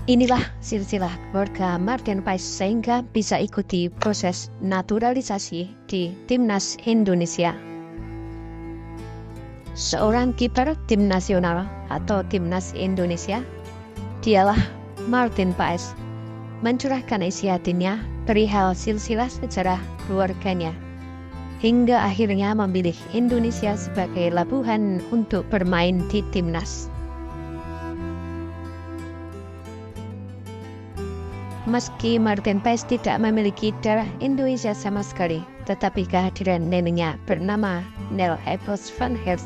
Inilah silsilah keluarga Martin Paes sehingga bisa ikuti proses naturalisasi di Timnas Indonesia. Seorang kiper tim nasional atau Timnas Indonesia, dialah Martin Paes, mencurahkan isi hatinya perihal silsilah sejarah keluarganya, hingga akhirnya memilih Indonesia sebagai labuhan untuk bermain di Timnas. Meski Martin Paes tidak memiliki darah Indonesia sama sekali, tetapi kehadiran neneknya bernama Nel Epos van Herst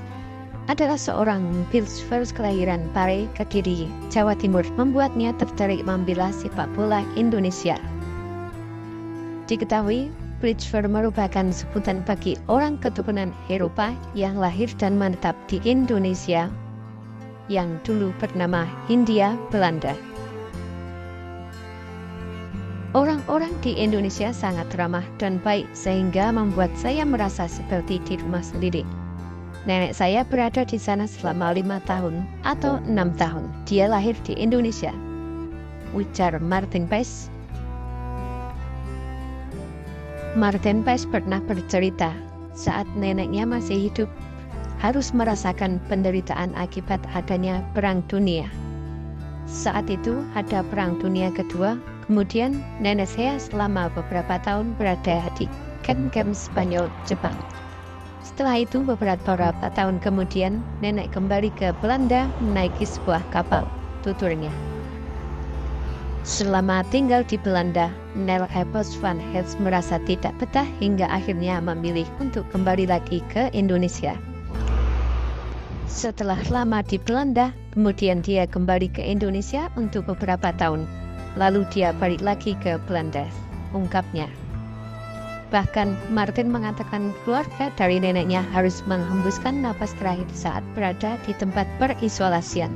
adalah seorang Pilsvers kelahiran Pare, Kediri, Jawa Timur, membuatnya tertarik membela sepak bola Indonesia. Diketahui, Pilsvers merupakan sebutan bagi orang keturunan Eropa yang lahir dan menetap di Indonesia, yang dulu bernama Hindia Belanda. Orang-orang di Indonesia sangat ramah dan baik sehingga membuat saya merasa seperti di rumah sendiri. Nenek saya berada di sana selama 5 tahun atau 6 tahun. Dia lahir di Indonesia, ujar Martin Paes. Martin Paes pernah bercerita saat neneknya masih hidup harus merasakan penderitaan akibat adanya Perang Dunia. Saat itu ada Perang Dunia Kedua. Kemudian nenek saya selama beberapa tahun berada di kamp Spanyol, Jepang. Setelah itu beberapa tahun kemudian nenek kembali ke Belanda menaiki sebuah kapal, tuturnya. Selama tinggal di Belanda, Nel Epos van Herst merasa tidak betah hingga akhirnya memilih untuk kembali lagi ke Indonesia. Setelah lama di Belanda, kemudian dia kembali ke Indonesia untuk beberapa tahun. Lalu dia balik lagi ke Belanda, ungkapnya. Bahkan Martin mengatakan keluarga dari neneknya harus menghembuskan napas terakhir saat berada di tempat perisolasian.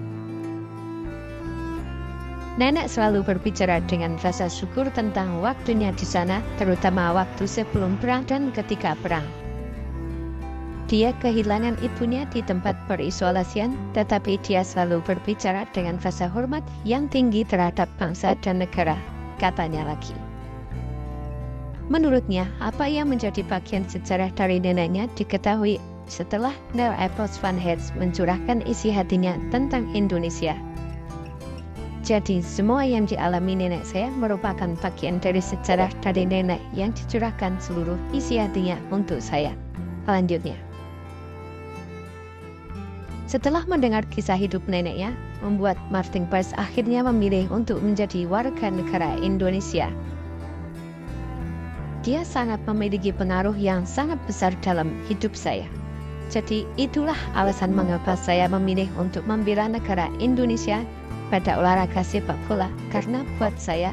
Nenek selalu berbicara dengan rasa syukur tentang waktunya di sana, terutama waktu sebelum perang dan ketika perang. Dia kehilangan ibunya di tempat perisolasian, tetapi dia selalu berbicara dengan rasa hormat yang tinggi terhadap bangsa dan negara, katanya lagi. Menurutnya, apa yang menjadi bagian sejarah dari neneknya diketahui setelah Nel Epos van Herst mencurahkan isi hatinya tentang Indonesia. Jadi, semua yang dialami nenek saya merupakan bagian dari sejarah dari nenek yang dicurahkan seluruh isi hatinya untuk saya. Lanjutnya. Setelah mendengar kisah hidup neneknya, membuat Martin Paes akhirnya memilih untuk menjadi warga negara Indonesia. Dia sangat memiliki pengaruh yang sangat besar dalam hidup saya. Jadi itulah alasan mengapa saya memilih untuk membela negara Indonesia pada olahraga sepak bola, karena buat saya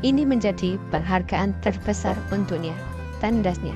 ini menjadi penghargaan terbesar untuknya, tandasnya.